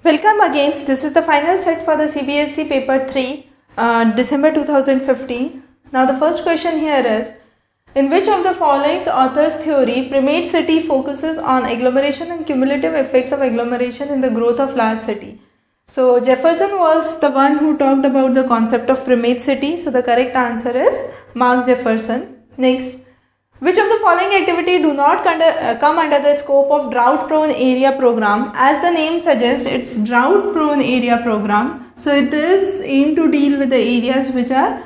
Welcome again. This is the final set for the CBSE paper 3, December 2015. Now the first question here is, in which of the following author's theory primate city focuses on agglomeration and cumulative effects of agglomeration in the growth of large city? So Jefferson was the one who talked about the concept of primate city. So the correct answer is Mark Jefferson. Next, which of the following activity do not come under the scope of drought prone area program? As the name suggests, it's drought prone area program. So it is aimed to deal with the areas which are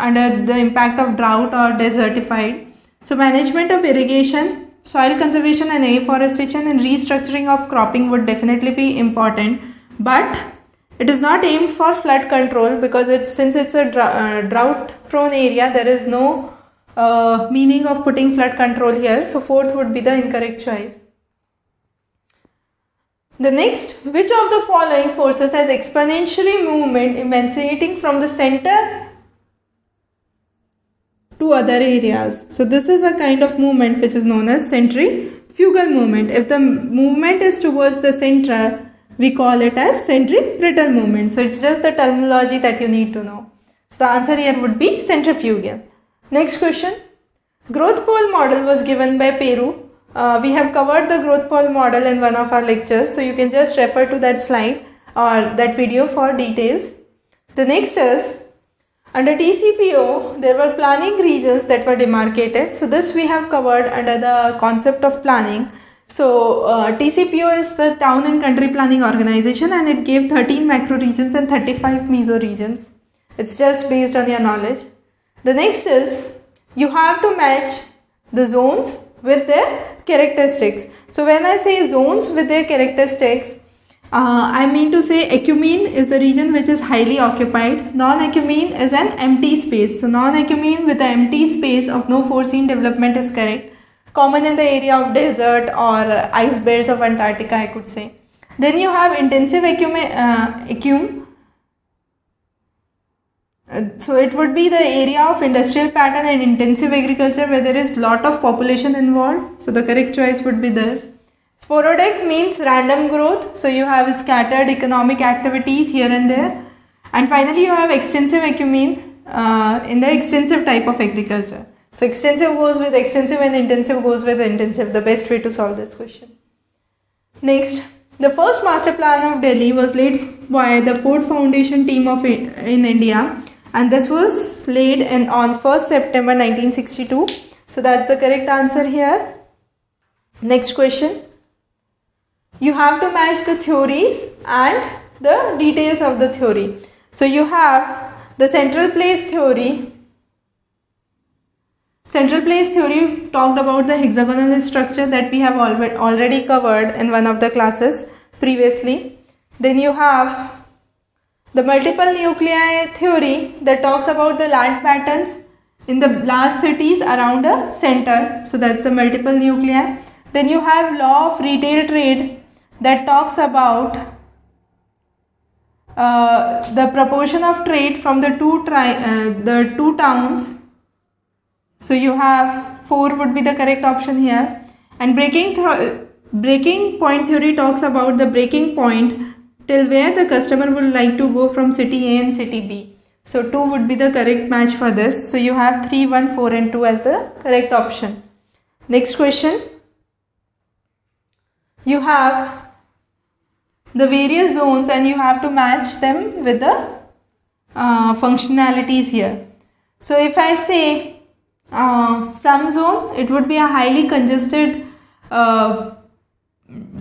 under the impact of drought or desertified. So management of irrigation, soil conservation and afforestation and restructuring of cropping would definitely be important, but it is not aimed for flood control because since it's a drought prone area, there is no meaning of putting flood control here. So fourth would be the incorrect choice. The next, which of the following forces has exponentially movement emanating from the center to other areas? So this is a kind of movement which is known as centrifugal movement. If the movement is towards the center, we call it as centripetal movement. So it's just the terminology that you need to know. So the answer here would be centrifugal. Next question. Growth pole model was given by Peru. We have covered the growth pole model in one of our lectures, so you can just refer to that slide or that video for details. The next is, under TCPO, there were planning regions that were demarcated. So this we have covered under the concept of planning. So TCPO is the Town and Country Planning Organization, and it gave 13 macro regions and 35 meso regions. It's just based on your knowledge. The next is, you have to match the zones with their characteristics. So when I say zones with their characteristics, I mean to say ecumene is the region which is highly occupied. Non-ecumene is an empty space. So non-ecumene with the empty space of no foreseen development is correct. Common in the area of desert or ice belts of Antarctica, I could say. Then you have intensive ecume. So it would be the area of industrial pattern and intensive agriculture where there is lot of population involved. So the correct choice would be this. Sporadic means random growth. So you have scattered economic activities here and there. And finally you have extensive ecumene in the extensive type of agriculture. So extensive goes with extensive and intensive goes with intensive. The best way to solve this question. Next, the first master plan of Delhi was laid by the Ford Foundation team in India. And this was laid on 1st September 1962. So that's the correct answer here. Next question. You have to match the theories and the details of the theory. So you have the central place theory. Central place theory talked about the hexagonal structure that we have already covered in one of the classes previously. Then you have the multiple nuclei theory that talks about the land patterns in the large cities around a center. So that's the multiple nuclei. Then you have law of retail trade that talks about the proportion of trade from the two towns. So you have 4 would be the correct option here. And breaking point theory talks about the breaking point till where the customer would like to go from city A and city B. So 2 would be the correct match for this. So you have 3, 1, 4 and 2 as the correct option. Next question. You have the various zones and you have to match them with the functionalities here. So if I say some zone, it would be a highly congested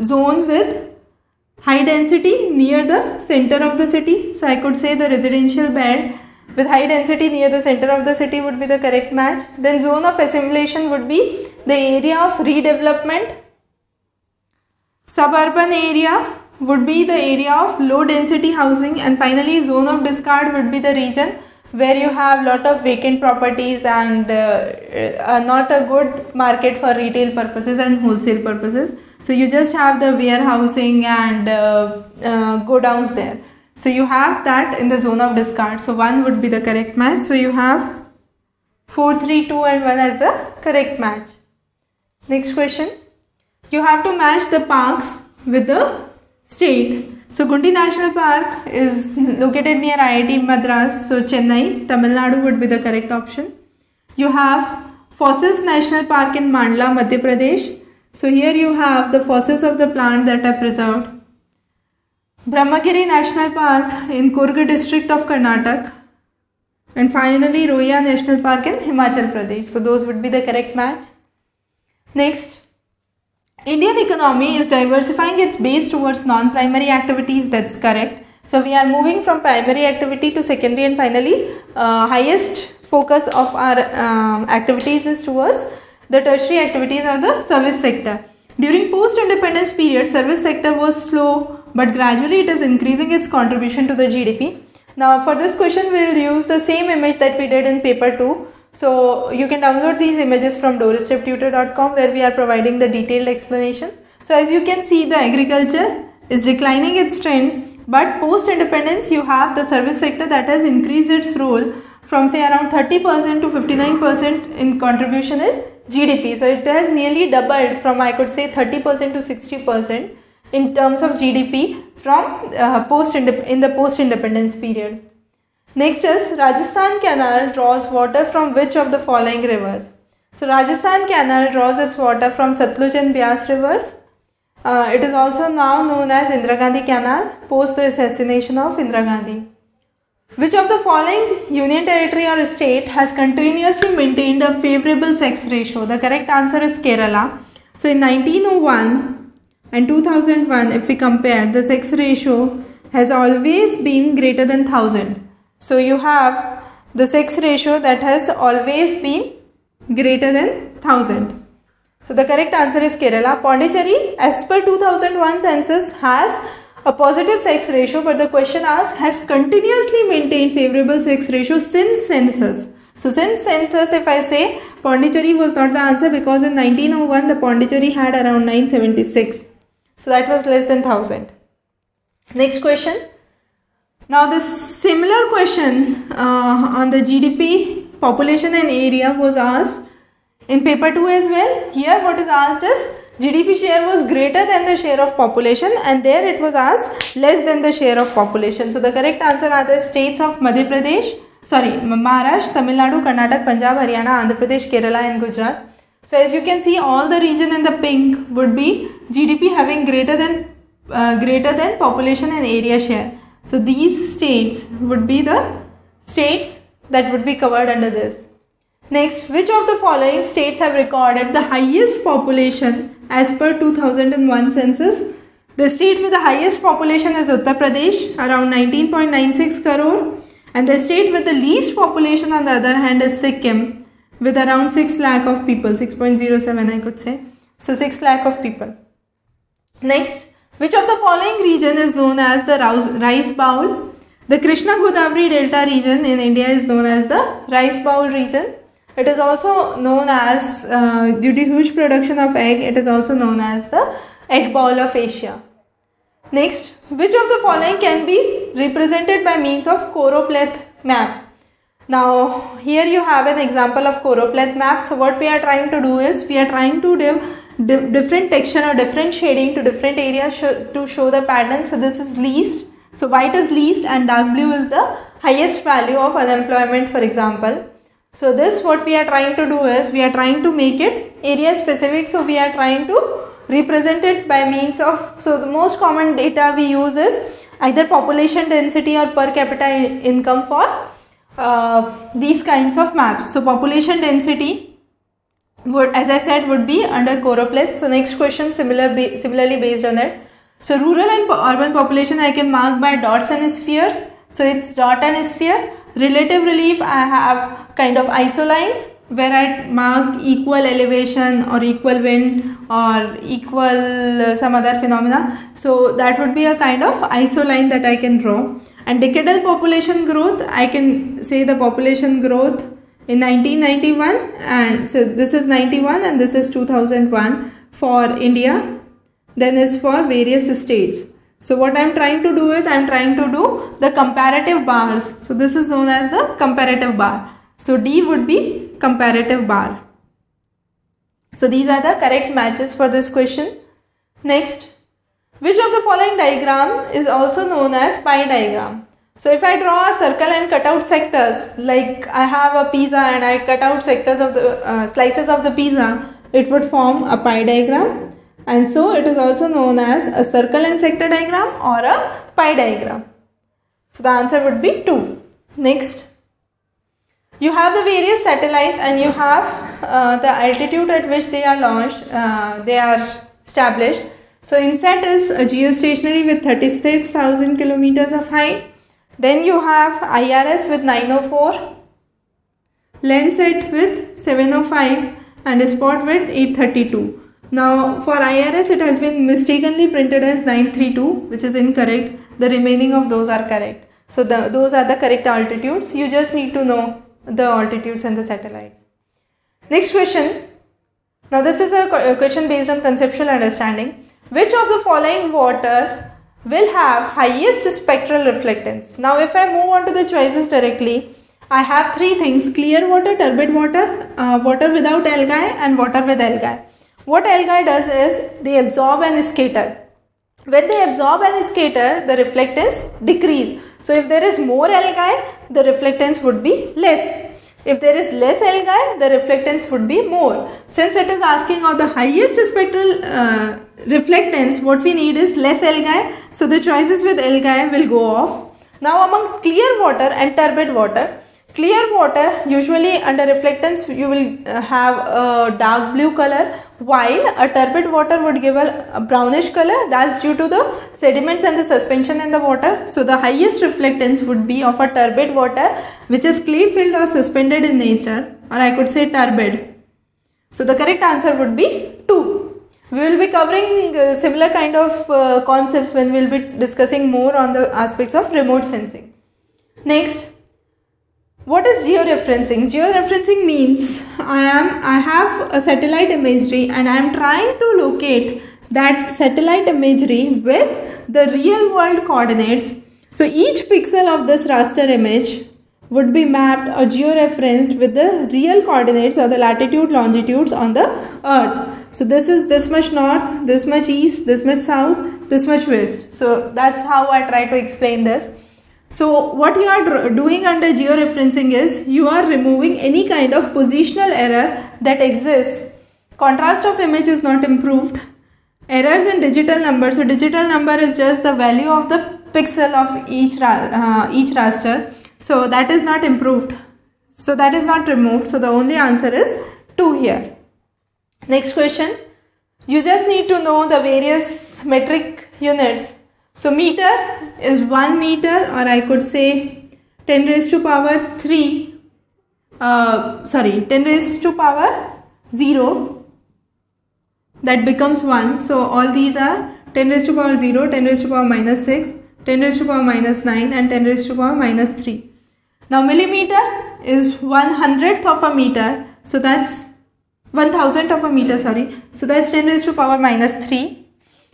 zone with high density near the center of the city. So I could say the residential belt with high density near the center of the city would be the correct match. Then zone of assimilation would be the area of redevelopment. Suburban area would be the area of low density housing, and finally zone of discard would be the region where you have lot of vacant properties and not a good market for retail purposes and wholesale purposes. So you just have the warehousing and godowns there. So you have that in the zone of discard. So 1 would be the correct match. So you have 4, 3, 2 and 1 as the correct match. Next question. You have to match the parks with the state. So Gundi National Park is located near IIT Madras, so Chennai, Tamil Nadu would be the correct option. You have Fossils National Park in Mandla, Madhya Pradesh. So here you have the fossils of the plant that are preserved. Brahmagiri National Park in Kurg district of Karnataka. And finally Rohia National Park in Himachal Pradesh. So those would be the correct match. Next, Indian economy is diversifying its base towards non-primary activities. That's correct. So we are moving from primary activity to secondary, and finally highest focus of our activities is towards the tertiary activities or the service sector. During post-independence period, service sector was slow, but gradually it is increasing its contribution to the GDP. Now for this question we will use the same image that we did in paper 2. So you can download these images from doorsteptutor.com, where we are providing the detailed explanations. So as you can see, the agriculture is declining its trend, but post-independence you have the service sector that has increased its role from say around 30% to 59% in contribution in GDP. So it has nearly doubled from, I could say, 30% to 60% in terms of GDP from in the post-independence period. Next is Rajasthan Canal draws water from which of the following rivers? So Rajasthan Canal draws its water from Satluj and Beas rivers. It is also now known as Indira Gandhi Canal post the assassination of Indira Gandhi. Which of the following union territory or state has continuously maintained a favorable sex ratio? The correct answer is Kerala. So in 1901 and 2001, if we compare, the sex ratio has always been greater than 1000. So you have the sex ratio that has always been greater than 1000. So the correct answer is Kerala. Pondicherry, as per 2001 census, has a positive sex ratio, but the question asked has continuously maintained favorable sex ratio since census. So since census, if I say Pondicherry was not the answer, because in 1901 the Pondicherry had around 976. So that was less than 1000. Next question. Now this similar question on the GDP, population and area was asked in paper 2 as well. Here what is asked is GDP share was greater than the share of population, and there it was asked less than the share of population. So the correct answer are the states of Maharashtra, Tamil Nadu, Karnataka, Punjab, Haryana, Andhra Pradesh, Kerala and Gujarat. So as you can see, all the region in the pink would be GDP having greater than population and area share. So these states would be the states that would be covered under this. Next, which of the following states have recorded the highest population as per 2001 census? The state with the highest population is Uttar Pradesh, around 19.96 crore, and the state with the least population on the other hand is Sikkim, with around 6 lakh of people, 6.07 I could say. So 6 lakh of people. Next, which of the following region is known as the rice bowl? The Krishna Godavari Delta region in India is known as the rice bowl region. It is also known as, due to huge production of egg, it is also known as the egg bowl of Asia. Next, which of the following can be represented by means of choropleth map? Now, here you have an example of choropleth map. So what we are trying to do is, we are trying to give different texture or different shading to different areas to show the pattern. So this is least. So white is least and dark blue is the highest value of unemployment, for example. So this, what we are trying to do is, we are trying to make it area specific. So we are trying to represent it by means of, so the most common data we use is either population density or per capita income for these kinds of maps. So population density would, as I said, would be under choropleth. So next question similarly based on that. So rural and urban population I can mark by dots and spheres. So it's dot and sphere. Relative relief I have kind of isolines where I mark equal elevation or equal wind or equal some other phenomena. So that would be a kind of isoline that I can draw. And decadal population growth, I can say the population growth in 1991, and so this is 91 and this is 2001 for India, then is for various states. So what I am trying to do is, I am trying to do the comparative bars. So this is known as the comparative bar. So D would be comparative bar. So these are the correct matches for this question. Next, Which of the following diagram is also known as pie diagram? So if I draw a circle and cut out sectors, like I have a pizza and I cut out sectors of the slices of the pizza, it would form a pie diagram. And so it is also known as a circle and sector diagram or a pie diagram. So the answer would be 2. Next, you have the various satellites and you have the altitude at which they are launched, they are established. So INSAT is a geostationary with 36,000 kilometers of height. Then you have IRS with 904, Landsat with 705 and SPOT with 832. Now for IRS it has been mistakenly printed as 932, which is incorrect. The remaining of those are correct. So those are the correct altitudes. You just need to know the altitudes and the satellites. Next question. Now this is a question based on conceptual understanding. Which of the following water will have highest spectral reflectance? Now if I move on to the choices directly, I have 3 things: clear water, turbid water, water without algae and water with algae. What algae does is they absorb and scatter. When they absorb and scatter, the reflectance decrease. So if there is more algae, the reflectance would be less. If there is less algae, the reflectance would be more. Since it is asking of the highest spectral reflectance, what we need is less algae. So the choices with algae will go off. Now among clear water and turbid water, clear water usually under reflectance you will have a dark blue color, while a turbid water would give a brownish color. That's due to the sediments and the suspension in the water. So the highest reflectance would be of a turbid water, which is clay filled or suspended in nature, or I could say turbid. So the correct answer would be 2. We will be covering similar kind of concepts when we will be discussing more on the aspects of remote sensing. Next, what is georeferencing? Georeferencing means I have a satellite imagery and I am trying to locate that satellite imagery with the real world coordinates. So each pixel of this raster image would be mapped or georeferenced with the real coordinates or the latitude, longitudes on the earth. So this is this much north, this much east, this much south, this much west. So that's how I try to explain this. So what you are doing under georeferencing is you are removing any kind of positional error that exists. Contrast of image is not improved. Errors in digital number. So digital number is just the value of the pixel of each raster. So that is not improved. So that is not removed. So the only answer is 2 here. Next question. You just need to know the various metric units. So meter is 1 meter, or I could say 10 raised to power 3, 10 raised to power 0, that becomes 1. So all these are 10 raised to power 0, 10 raised to power minus 6, 10 raised to power minus 9 and 10 raised to power minus 3. Now millimeter is 1/100th of a meter, so that's 1,000th of a meter, so that's 10 raised to power minus 3.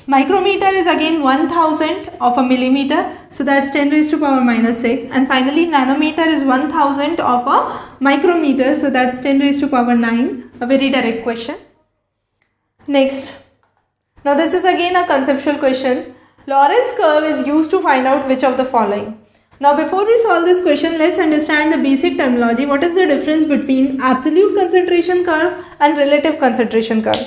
Micrometer is again 1,000th of a millimeter, so that's 10 raised to power minus 6. And finally nanometer is 1,000th of a micrometer, so that's 10 raised to power 9. A very direct question. Next, now this is again a conceptual question. Lorentz curve is used to find out which of the following. Now before we solve this question, let's understand the basic terminology. What is the difference between absolute concentration curve and relative concentration curve?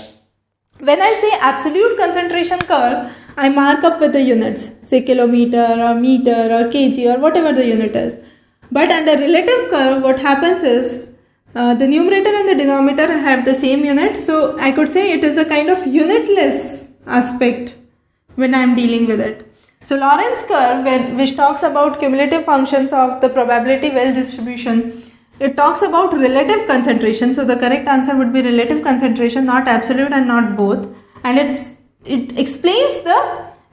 When I say absolute concentration curve, I mark up with the units, say kilometer or meter or kg or whatever the unit is. But under relative curve, what happens is the numerator and the denominator have the same unit. So I could say it is a kind of unitless aspect when I am dealing with it. So Lorentz curve, which talks about cumulative functions of the probability well distribution, it talks about relative concentration. So the correct answer would be relative concentration, not absolute and not both. And it explains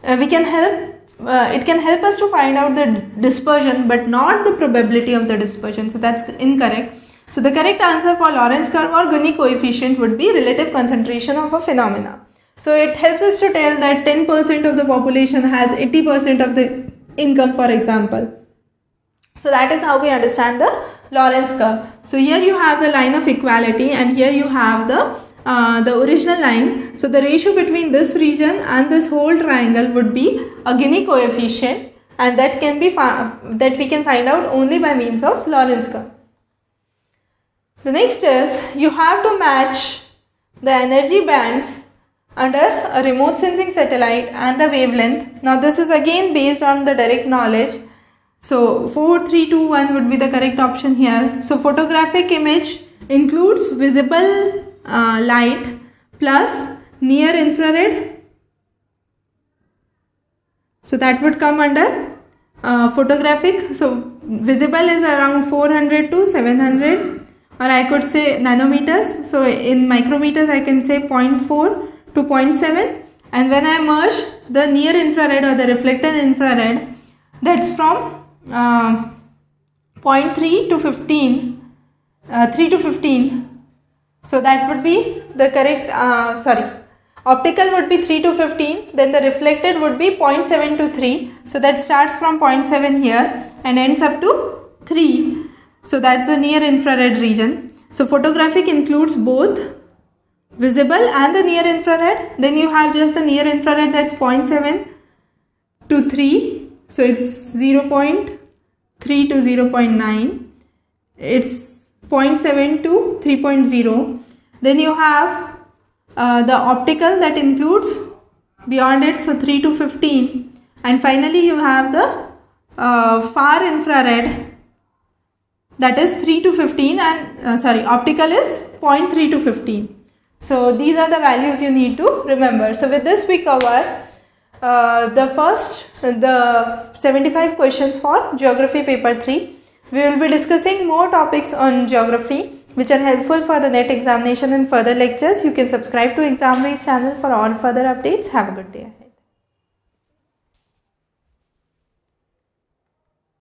it can help us to find out the dispersion but not the probability of the dispersion. So that's incorrect. So the correct answer for Lorentz curve or Gini coefficient would be relative concentration of a phenomena. So it helps us to tell that 10% of the population has 80% of the income, for example. So that is how we understand the Lorentz curve. So here you have the line of equality and here you have the the original line. So the ratio between this region and this whole triangle would be a Gini coefficient, and that can be that we can find out only by means of Lorentz curve. The next is you have to match the energy bands under a remote sensing satellite and the wavelength. Now this is again based on the direct knowledge. So 4, 3, 2, 1 would be the correct option here. So photographic image includes visible light plus near infrared. So that would come under photographic. So visible is around 400 to 700, or I could say nanometers. So in micrometers I can say 0.4 to 0.7, and when I merge the near infrared or the reflected infrared, that's from 0.3 to 15, 3 to 15. So that would be the correct, optical would be 3 to 15, then the reflected would be 0.7 to 3. So that starts from 0.7 here and ends up to 3. So that's the near infrared region. So photographic includes both visible and the near infrared. Then you have just the near infrared, that's 0.7 to 3. So it's 0.3 to 0.9. It's 0.7 to 3.0. Then you have the optical that includes beyond it, so 3 to 15. And finally you have the far infrared, that is 3 to 15, and optical is 0.3 to 15. So these are the values you need to remember. So with this we cover the 75 questions for Geography Paper 3. We will be discussing more topics on geography which are helpful for the NET examination and further lectures. You can subscribe to ExamRace channel for all further updates. Have a good day.